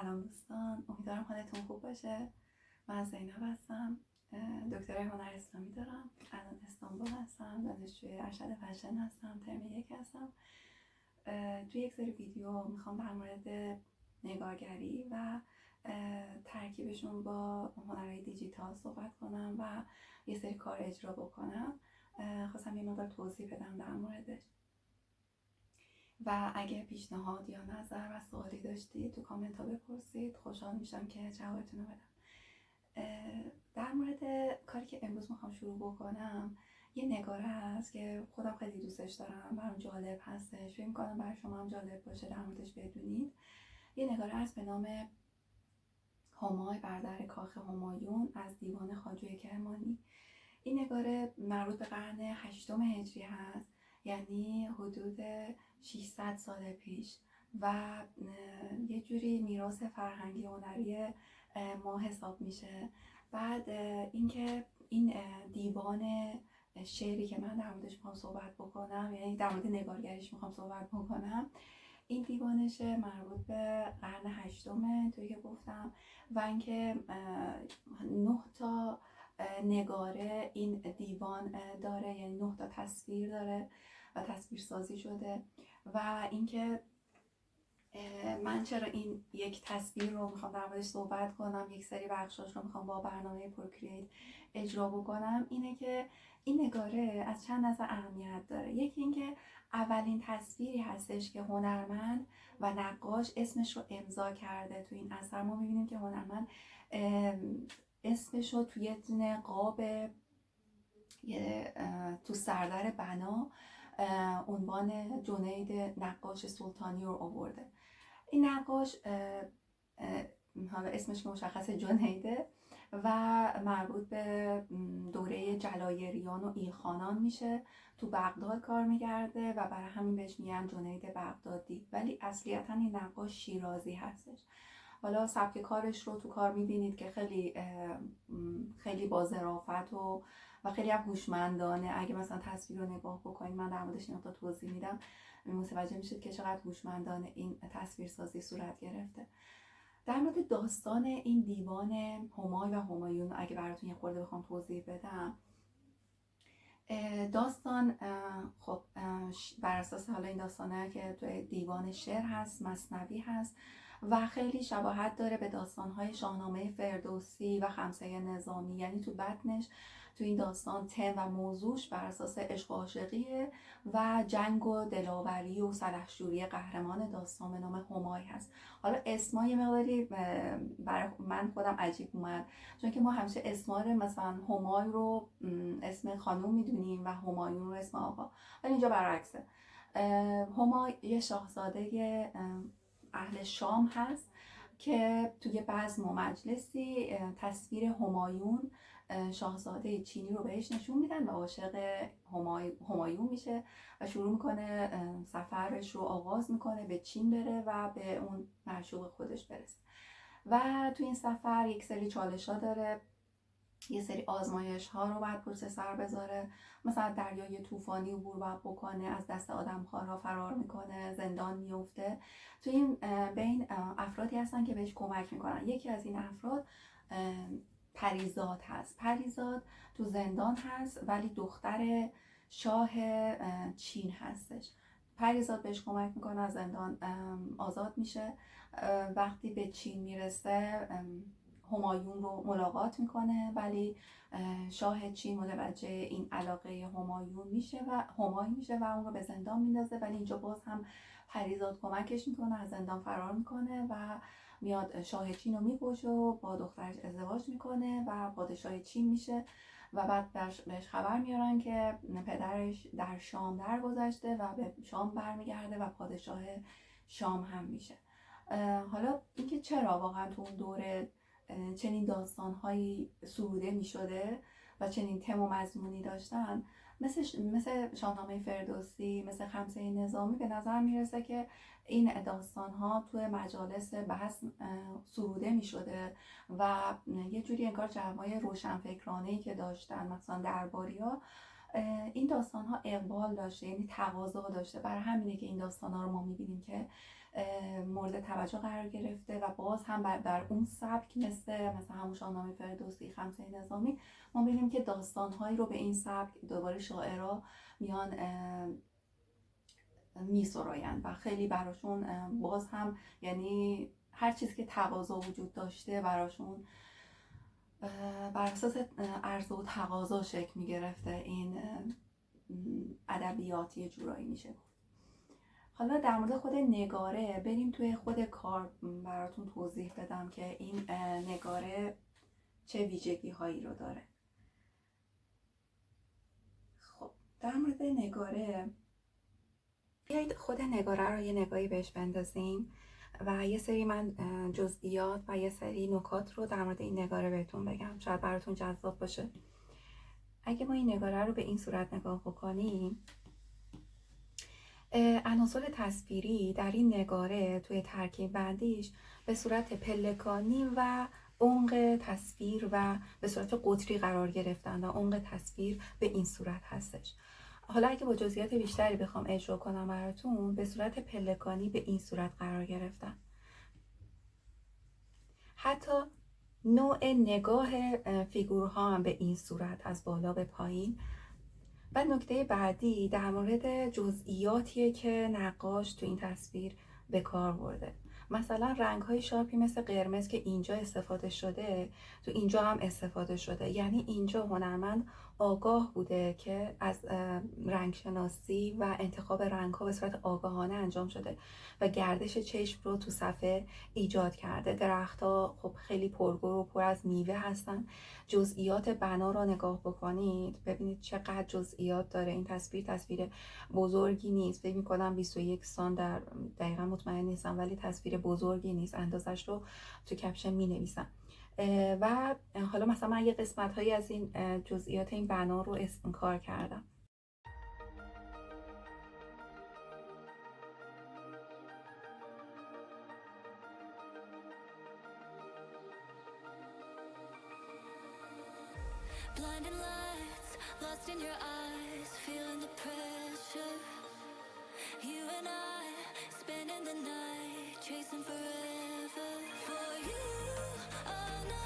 سلام دوستان، امیدوارم حالتون خوب باشه. من زینب هستم، دکترای هنر اسلامی دارم. الان استانبول هستم، دانشجوی ارشد فشن هستم، ترم 1 هستم. توی یک سری ویدیو میخوام در مورد نگارگری و ترکیبشون با هنرهای دیجیتال صحبت کنم و یه سری کار اجرا بکنم. خواستم یه مقدار توضیح بدم در موردش و اگه پیشنهاد یا نظر و سوالی داشتید تو کامنت ها بپرسید، خوشحال میشم که جوابتون رو بدم. در مورد کاری که امروز میخوام شروع بکنم، یه نگاره هست که خودم خیلی دوستش دارم، برام جالب هستش، فکر میکنم برای شما هم جالب باشه در موردش بدونید. یه نگاره هست به نام همای برادر کاخ همایون از دیوان خواجوی کرمانی. این نگاره مربوط به قرن 8 هجری هست، یعنی حدود 600 سال پیش و یه جوری میراث فرهنگی هنری ما حساب میشه. بعد اینکه این دیوان شعری که من در موردش میخوام صحبت بکنم، یعنی در مورد نگارگریش میخوام صحبت بکنم، این دیوانش مربوط به قرن 8 توی که گفتم و اینکه 9 تا نگاره این دیوان داره، یعنی 9 تا تصویر داره و تصویر سازی شده. و اینکه من چرا این یک تصویر رو میخوام در موردش صحبت کنم، یک سری بخشاش رو میخوام با برنامه پروکرییت اجرا بکنم، اینه که این نگاره از چند نظر اهمیت داره. یکی اینکه اولین تصویری هستش که هنرمند و نقاش اسمش رو امضا کرده. تو این اثر ما میبینیم که هنرمند اسمش رو توی یه دونه قاب تو سردر بنا عنوان جنید نقاش سلطانی رو آورده. این نقاش حالا اسمش که مشخص جنیده و مربوط به دوره جلایریان و ایلخانان میشه. تو بغداد کار میگرده و برای همین بهش میگن جنید بغدادی، ولی اصلیتا این نقاش شیرازی هستش. حالا سبک کارش رو تو کار میبینید که خیلی با ظرافت و خیلی هم هوشمندانه. اگه مثلا تصویر رو نگاه بکنید، من در موردش نقطه توضیح میدم، متوجه میشید که چقدر هوشمندانه این تصویرسازی صورت گرفته. در مورد داستان این دیوان همای و همایون اگه براتون یه خورده بخوام توضیح بدم، داستان خب بر اساس حالا این داستانه که توی دیوان شعر هست، مثنوی هست و خیلی شباهت داره به داستان‌های شاهنامه فردوسی و خمسه نظامی. یعنی تو بطنش تو این داستان تم و موضوعش بر اساس عشق و عاشقیه و جنگ و دلاوری و سلحشوری قهرمان داستان به نام همای هست. حالا اسمای یه مقداری برای من خودم عجیب اومد، چون که ما همیشه اسما رو مثلا همای رو اسم خانوم میدونیم و همایون رو اسم آقا، ولی اینجا برعکسه. همای یه شاهزاده اهل شام هست که توی بزم و مجلسی تصویر همایون شاهزاده چینی رو بهش نشون میدن و عاشق همایون میشه و شروع میکنه سفرش رو آغاز میکنه به چین بره و به اون معشوق خودش برسه. و تو این سفر یک سری چالش ها داره، یه سری آزمایش ها رو باید پشت سر بذاره. مثلا دریای طوفانی عبور باید بکنه، از دست آدمخوارها فرار میکنه، زندان میفته. تو این بین افرادی هستن که بهش کمک میکنن. یکی از این افراد پریزاد هست. پریزاد تو زندان هست ولی دختر شاه چین هستش. پریزاد بهش کمک میکنه، از زندان آزاد میشه. وقتی به چین میرسه همایون رو ملاقات میکنه، ولی شاه چین متوجه این علاقه همایون میشه و اون رو به زندان میندازه. ولی اینجا باز هم پریزاد کمکش میکنه، از زندان فرار میکنه و میاد شاه چین رو میکشه و با دخترش ازدواج میکنه و پادشاه چین میشه. و بعد بهش خبر میارن که پدرش در شام درگذشته و به شام برمیگرده و پادشاه شام هم میشه. حالا اینکه چرا واقعا تو اون دوره چنین داستان‌هایی سروده می‌شده و چنین تم و مضمونی داشتن، مثل شاهنامه فردوسی، مثل خمسه نظامی، به نظر میرسه که این داستان‌ها توی مجالس بحث سروده می‌شده و یه جوری انگار جوای روشنفکرانه‌ای که داشتن، مثلا درباریا، این داستان‌ها اقبال داشته، یعنی تقاضا داشته. برای همینه که این داستان‌ها رو ما می‌بینیم که مورد توجه قرار گرفته و باز هم در اون سبک مثل همون شاهنامه فردوسی، خمسه نظامی، ما می‌بینیم که داستان‌هایی رو به این سبک دوباره شاعرها میان می‌سرایند و خیلی براشون باز هم یعنی هر چیزی که تقاضا وجود داشته براشون بر اساس عرضه و تقاضا شکل می‌گرفته این ادبیات یه جورایی میشه گفت. حالا در مورد خود نگاره بریم توی خود کار براتون توضیح بدم که این نگاره چه ویژگی هایی رو داره. خب در مورد نگاره بیایید خود نگاره رو یه نگاهی بهش بندازیم و یه سری من جزئیات و یه سری نکات رو در مورد این نگاره بهتون بگم، شاید براتون جذاب باشه. اگه ما این نگاره رو به این صورت نگاه بکنیم، عناصر تصویری در این نگاره توی ترکیب بندیش به صورت پلکانی و عمق تصویر و به صورت قطری قرار گرفتن و عمق تصویر به این صورت هستش. حالا اگه با جزئیات بیشتری بخوام اجرا کنم براتون، به صورت پلکانی به این صورت قرار گرفتن. حتی نوع نگاه فیگورها هم به این صورت از بالا به پایین. و نکته بعدی در مورد جزئیاتیه که نقاش تو این تصویر به کار برده. مثلا رنگ‌های شارپی مثل قرمز که اینجا استفاده شده، تو اینجا هم استفاده شده. یعنی اینجا هنرمند آگاه بوده که از رنگ شناسی و انتخاب رنگ‌ها به صورت آگاهانه انجام شده و گردش چشم رو تو صفحه ایجاد کرده. درخت‌ها خب خیلی پرگل و پر از میوه هستن. جزئیات بنا رو نگاه بکنید، ببینید چقدر جزئیات داره این تصویر. تصویر بزرگی نیست، فکر می‌کنم 21 سانت، در دقیقا مطمئن نیستم، ولی تصویر بزرگی نیست. اندازش رو تو کپشن می‌نویسم. و حالا مثلا من یه قسمت‌هایی از این جزئیات این بنا رو کار کردم. Blinding lights, lost in your eyes, feeling the pressure. You and I, spending the night, chasing forever for you, oh no.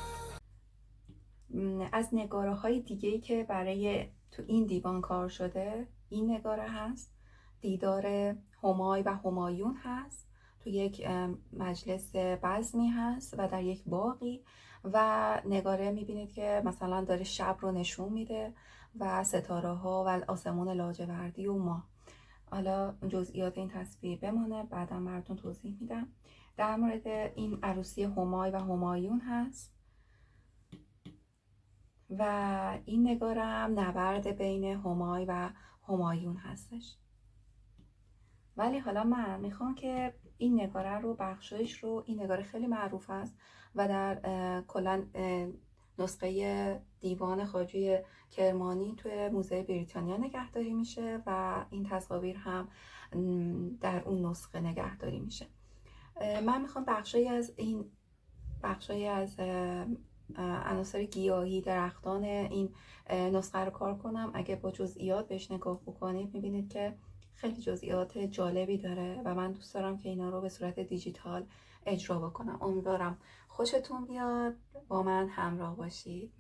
از نگاره های دیگه‌ای که برای تو این دیوان کار شده، این نگاره هست. دیدار همای و همایون هست، تو یک مجلس بزمی هست و در یک باغی، و نگاره میبینید که مثلا داره شب رو نشون میده و ستاره ها و آسمون لاجوردی و ماه. حالا جزئیات این تصویر بمانه، بعدا براتون توضیح میدم. در مورد این عروسی همای و همایون هست و این نگارم نبرد بین همای و همایون هستش. ولی حالا من میخوام که این نگاره رو بخشایش رو، این نگاره خیلی معروف است و در کلا نسخه دیوان خواجه کرمانی توی موزه بریتانیا نگهداری میشه و این تصاویر هم در اون نسخه نگهداری میشه. من میخوام بخشایی از عناصر گیاهی درختان این نسخه رو کار کنم. اگه با جزئیات بهش نگاه بکنید میبینید که خیلی جزئیات جالبی داره و من دوست دارم که اینا رو به صورت دیجیتال اجرا بکنم. امیدوارم خوشتون بیاد، با من همراه باشید.